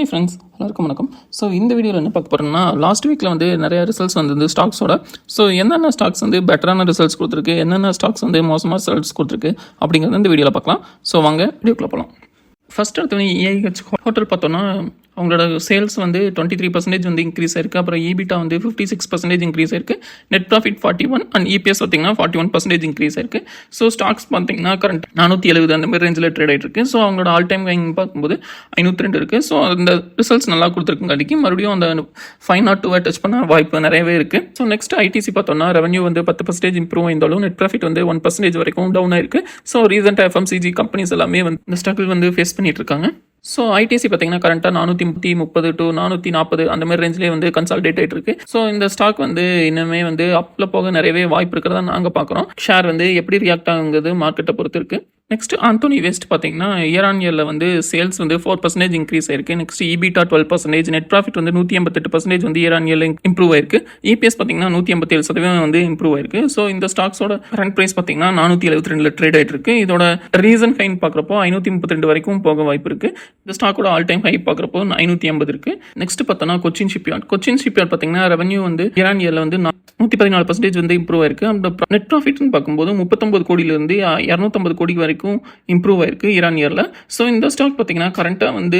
Hi friends, எல்லாருக்கும் வணக்கம். So இந்த வீடியோவில் என்ன பார்க்க போகிறோம்னா, லாஸ்ட் வீக்கில் வந்து நிறைய ரிசல்ட்ஸ் வந்து ஸ்டாக்ஸோட. ஸோ என்னென்ன ஸ்டாக்ஸ் வந்து பெட்டரான ரிசல்ட்ஸ் கொடுத்துருக்கு, என்னென்ன ஸ்டாக்ஸ் வந்து மோசமாக ரிசல்ட்ஸ் கொடுத்துருக்கு அப்படிங்கிறது இந்த வீடியோவில் பார்க்கலாம். ஸோ வாங்க வீடியோக்குள்ளே போகலாம். ஃபஸ்ட் எடுத்தோடனே EIH ஹோட்டல் பார்த்தோன்னா அவங்களோட சேல்ஸ் வந்து 23% வந்து இன்க்ரீஸ் ஆயிருக்கு. அப்புறம் EBITDA வந்து 56% இன்க்ரீஸ் ஆயிருக்கு. நெட் ப்ராஃபிட் 41 அண்ட் EPS பார்த்தீங்கன்னா 41% இன்க்ரீஸ் ஆயிருக்கு. ஸோ ஸ்டாக்ஸ் பார்த்தீங்கன்னா கரண்ட் 470 அந்த மாதிரி ரேஞ்சில் ட்ரேட் ஆகிட்டு இருக்கு. ஸோ அவங்களோட ஆல் டைம் கைங் பார்க்கும்போது 502 இருக்குது. ஸோ அந்த ரிசல்ட்ஸ் நல்லா கொடுத்துருக்குங்காட்டிக்கு மறுபடியும் அந்த 502 டச் பண்ண வாய்ப்பு நிறையவே இருக்குது. ஸோ நெக்ஸ்ட் ITC பார்த்தோம்னா ரெவன்யூ வந்து 10% இம்ப்ரூவ் ஆயிருந்தாலும் நெட் ப்ராஃபிட் வந்து 1% வரைக்கும் டவுன் ஆயிருக்கு. ஸோ ரீசெண்டாக FMCG கம்பெனிஸ் எல்லாமே வந்து இந்த ஸ்ட்ரகிள் வந்து ஃபேஸ் பண்ணிட்டு இருக்காங்க. ஸோ ITC பார்த்தீங்கன்னா கரண்ட்டாக 430 to 440 அந்த மாதிரி ரேஞ்சிலே வந்து கன்சால்டேட் ஆகிட்டு இருக்கு. ஸோ இந்த ஸ்டாக் வந்து இன்னுமே வந்து அப்பில் போக நிறையவே வாய்ப்பு இருக்கிறதா நாங்கள் பார்க்குறோம். ஷேர் வந்து எப்படி ரியாக்ட் ஆகுங்கிறது மார்க்கெட்டை பொறுத்து இருக்குது. நெக்ஸ்ட் ஆந்தோனி வேஸ்ட் பார்த்தீங்கன்னா இயர் ஆன் இயரில் வந்து சேல்ஸ் வந்து 4% இன்க்ரீஸ் ஆயிருக்கு. நெக்ஸ்ட் EBITDA 12%, நெட் ப்ராஃபிட் வந்து 188% வந்து இயர் ஆன் இயரில் இம்ப்ரூவ் ஆயிருக்கு. EPS பார்த்தீங்கன்னா 187% வந்து இம்ப்ரூவ் ஆயிருக்கு. ஸோ இந்த ஸ்டாக்ஸோட கரண்ட் ப்ரைஸ் பார்த்தீங்கன்னா 472 ட்ரேட் ஆகிட்டு இருக்கு. இதோட ரீசன் ஹைன் பார்க்குறப்போ 532 வரைக்கும் போக வாய்ப்பு இருக்கு. இந்த ஸ்டாக்கோட ஆல் டைம் ஹை பார்க்குறப்போ 550 இருக்கு. நெக்ஸ்ட் பார்த்தோன்னா கொச்சின் ஷிப்யார்ட் பார்த்தீங்கன்னா ரெவன்யூ வந்து இயர் ஆன் இயரில் வந்து 114% வந்து இம்ப்ரூவ் ஆயிருக்கு. அந்த நெட் ப்ராஃபிட்னு பார்க்கும்போது 39 கோடியிலிருந்து 250 கோடி வரைக்கும் இம்ப்ரூவ் ஆயிருக்கு இயர் ஆன் இயரில். ஸோ இந்த ஸ்டாக் பார்த்தீங்கன்னா கரண்ட்டாக வந்து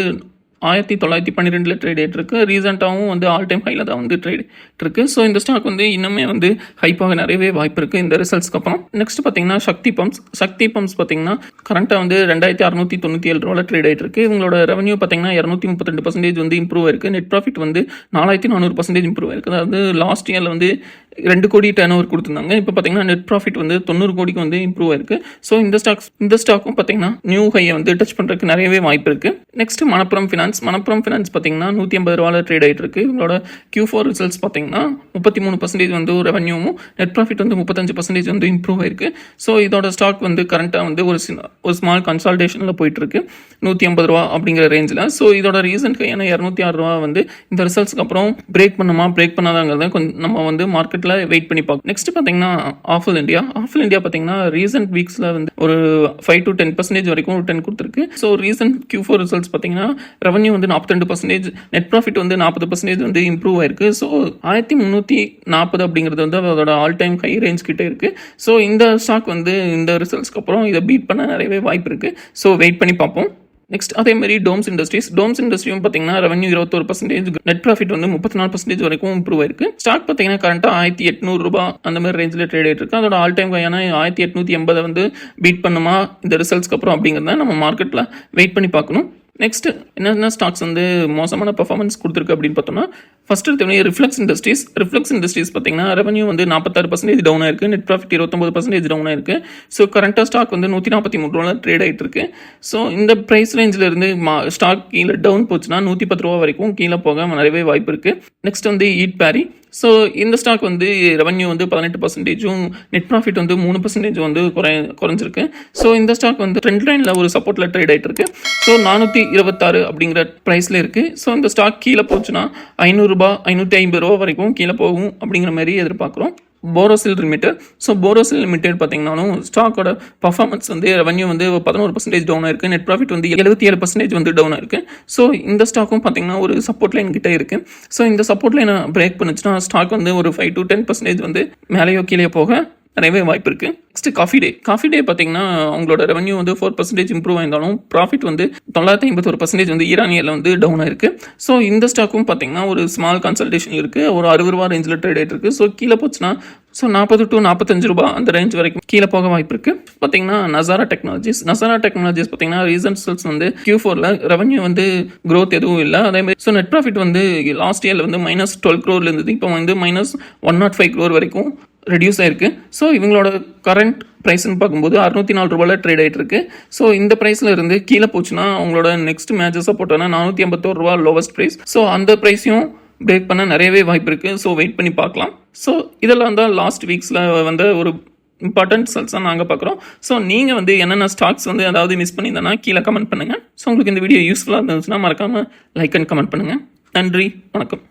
1912 ட்ரேட் ஆகிட்டு இருக்கு. ரீசெண்டாகவும் வந்து ஆல் டைம் ஹையில் தான் வந்து ட்ரேட் இருக்கு. ஸோ இந்த ஸ்டாக் வந்து இன்னுமே வந்து ஹைப்பாக நிறையவே வாய்ப்பு இருக்குது இந்த ரிசல்ட்ஸ்க்கு அப்புறம். நெக்ஸ்ட் பார்த்தீங்கன்னா சக்தி பம்ப்ஸ் பார்த்தீங்கன்னா கரண்ட்டாக வந்து 2697 ரூபாயில் ட்ரேட் ஆகிட்டு இருக்கு. இவங்களோட ரெவன்யூ பார்த்தீங்கன்னா 232% வந்து இம்ப்ரூவ் ஆயிருக்கு. நெட் ப்ராஃபிட் வந்து 4400% இம்ப்ரூவ் ஆயிருக்கு. அதாவது லாஸ்ட் இயரில் வந்து 2 கோடி டர்ன் ஓவர் கொடுத்துருந்தாங்க. இப்போ பார்த்தீங்கன்னா நெட் ப்ராஃபிட் வந்து 90 கோடிக்கு வந்து இம்ப்ரூவ் ஆயிருக்கு. ஸோ இந்த ஸ்டாக்கும் பார்த்தீங்கன்னா நியூ ஹையை வந்து டச் பண்ணுறதுக்கு நிறையவே வாய்ப்பு இருக்குது. நெக்ஸ்ட் மணப்புரம் ஃபினான்ஸ் பார்த்தீங்கன்னா 150 ரூபாயில் ட்ரேட் ஆகிட்டு இருக்கு. இவங்களோட Q4 ரிசல்ட்ஸ் பார்த்தீங்கன்னா 33% வந்து ரெவன்யூவும் நெட் ப்ராஃபிட் வந்து 35% வந்து இம்ப்ரூவ் ஆயிருக்கு. ஸோ இதோட ஸ்டாக் வந்து கரண்ட்டாக வந்து ஒரு ஸ்மால் கன்சால்டேஷனில் போயிட்டு இருக்கு 150 ரூபா அப்படிங்கிற ரேஞ்சில். ஸோ இதோட ரீசன்ட் கையான 206 ரூபா வந்து இந்த ரிசல்ட்ஸ்க்கு அப்புறம் பிரேக் பண்ணாதாங்கிறத கொஞ்சம் நம்ம வந்து மார்க்கெட்டில் வெயிட் பண்ணி பார்க்கணும். நெக்ஸ்ட் பார்த்தீங்கன்னா ஆஃபில் இந்தியா பார்த்தீங்கன்னா ரீசெண்ட் வீக்ஸில் வந்து ஒரு 5 to 10% வரைக்கும் ஒரு 10 கொடுத்துருக்கு. ஸோ ரீசெண்ட் Q4 ரிசல்ட்ஸ் பார்த்தீங்கன்னா ரெவன்யூ வந்து 42%, நெட் ப்ராஃபிட் வந்து 40% வந்து இம்ப்ரூவ் ஆயிருக்கு. ஸோ 1340 அப்படிங்கிறது வந்து அதோட ஆல் டைம் ஹை ரேஞ்ச் கிட்டே இருக்கு. ஸோ இந்த ஸ்டாக் வந்து இந்த ரிசல்ட்ஸ்க்கு அப்புறம் இதை பீட் பண்ண நிறையவே வாய்ப்பு இருக்கு. ஸோ வெயிட் பண்ணி பார்ப்போம். நெக்ஸ்ட் அதே மாதிரி டோம்ஸ் இண்டஸ்ட்ரியும் பார்த்தீங்கன்னா ரெவன்யூ 21%, நெட் ப்ராஃபிட் வந்து 34% வரைக்கும் இம்ப்ரூவ் ஆயிருக்கு. ஸ்டாக் பார்த்தீங்கன்னா கரண்ட்டாக 1800 ரூபாய் அந்த மாதிரி ரேஞ்சில் ட்ரேட் ஆகிட்டு இருக்கு. அதோட ஆல் டைம் கையான 1880 வந்து பீட் பண்ணுமா இந்த ரிசல்ட்ஸ்க்கு அப்புறம் அப்படிங்கிறத நம்ம மார்க்கெட்டில் வெயிட் பண்ணி பார்க்கணும். நெக்ஸ்ட் என்னென்ன ஸ்டாக்ஸ் வந்து மோசமான பர்ஃபார்மன்ஸ் கொடுத்துருக்கு அப்படின்னு பார்த்தோம்னா, ஃபர்ஸ்ட் எடுத்தோடனே ரிஃப்ளெக்ஸ் இண்டஸ்ட்ரீஸ் பார்த்தீங்கன்னா ரெவன்யூ வந்து 46% டவுன் ஆயிருக்கு. நெட் ப்ராஃபிட் 29% டவுன் ஆயிருக்கு. ஸோ கரண்ட்டாக ஸ்டாக் வந்து 143 ரூபாயில் ட்ரேட் ஆகிட்டு இருக்கு. ஸோ இந்த ப்ரைஸ் ரேஞ்சில் இருந்து ஸ்டாக் கீழே டவுன் போச்சுன்னா 110 ரூபா வரைக்கும் கீழே போக நிறையவே வாய்ப்பு இருக்கு. நெக்ஸ்ட் வந்து ஈட் பேரி. ஸோ இந்த ஸ்டாக் வந்து ரெவன்யூ வந்து 18%, நெட் ப்ராஃபிட் வந்து 3% வந்து குறைஞ்சிருக்கு. ஸோ இந்த ஸ்டாக் வந்து ட்ரெண்ட் லைனில் ஒரு சப்போர்ட்டில் ட்ரேட் ஆகிட்டு இருக்கு. ஸோ 426 அப்படிங்கிற ப்ரைஸில் இருக்குது. ஸோ இந்த ஸ்டாக் கீழே போச்சுன்னா 500 ரூபாய் 550 ரூபா வரைக்கும் கீழே போகும் அப்படிங்கிற மாதிரி எதிர்பார்க்குறோம். போரோசில் லிமிடெட் பார்த்தீங்கன்னாலும் ஸ்டாக்கோட பர்ஃபார்மன்ஸ் வந்து ரெவன்யூ வந்து 11% டவுன் ஆயிருக்கு. நெட் ப்ராஃபிட் வந்து 77% வந்து டவுன் ஆயிருக்கு. ஸோ இந்த ஸ்டாக்கும் பார்த்தீங்கன்னா ஒரு சப்போர்ட் லைன் கிட்டே இருக்கு. ஸோ இந்த சப்போர்ட் லைனை பிரேக் பண்ணுச்சுன்னா ஸ்டாக் வந்து ஒரு 5 to 10% வந்து மேலேயோ கீழே போக நிறையவே வாய்ப்பு இருக்கு. நெக்ஸ்ட் காஃபி டே பார்த்தீங்கன்னா அவங்களோட ரெவன்யூ வந்து 4% இம்ப்ரூவ் ஆயிருந்தாலும் ப்ராஃபிட் வந்து 951% வந்து இயர் ஆன் இயரில் வந்து டவுன் ஆயிருக்கு. ஸோ இந்த ஸ்டாக்கும் பார்த்தீங்கன்னா ஒரு ஸ்மால் கன்சல்டேஷன் இருக்கு. ஒரு 60 ரூபா ரேஞ்சில் ட்ரேட் ஆகிட்டு இருக்கு. ஸோ கீழே போச்சுன்னா 40 to 45 ரூபாய் அந்த ரேஞ்ச் வரைக்கும் கீழே போக வாய்ப்பு இருக்கு. பார்த்தீங்கன்னா நசாரா டெக்னாலஜிஸ் பார்த்தீங்கன்னா ரிசல்ட்ஸ் வந்து Q4ல ரெவன்யூ வந்து growth எதுவும் இல்லை. அதே மாதிரி ஸோ நெட் ப்ராஃபிட் வந்து லாஸ்ட் இயரில் வந்து -12 crore இருந்தது. இப்போ வந்து -105 crore வரைக்கும் ரெடியூஸ் ஆயிருக்கு. ஸோ இவங்களோட கரண்ட் ப்ரைஸ்ன்னு பார்க்கும்போது 604 ரூபாயில் ட்ரேட் ஆகிட்டு இருக்கு. ஸோ இந்த ப்ரைஸில் இருந்து கீழே போச்சுன்னா அவங்களோட நெக்ஸ்ட் மேட்சஸ் சப்போர்ட்டான 451 ரூபா லோவஸ்ட் ப்ரைஸ். ஸோ அந்த ப்ரைஸையும் பிரேக் பண்ண நிறையவே வாய்ப்பு இருக்குது. ஸோ வெயிட் பண்ணி பார்க்கலாம். ஸோ இதெல்லாம் தான் லாஸ்ட் வீக்ஸில் வந்து ஒரு இம்பார்ட்டன்ட் ரிசல்ட்ஸாக நாங்கள் பார்க்குறோம். ஸோ நீங்கள் வந்து என்னென்ன ஸ்டாக்ஸ் வந்து அதாவது மிஸ் பண்ணியிருந்தேன்னா கீழே கமெண்ட் பண்ணுங்கள். ஸோ உங்களுக்கு இந்த வீடியோ யூஸ்ஃபுல்லாக இருந்துச்சுன்னா மறக்காமல் லைக் அண்ட் கமெண்ட் பண்ணுங்கள். நன்றி, வணக்கம்.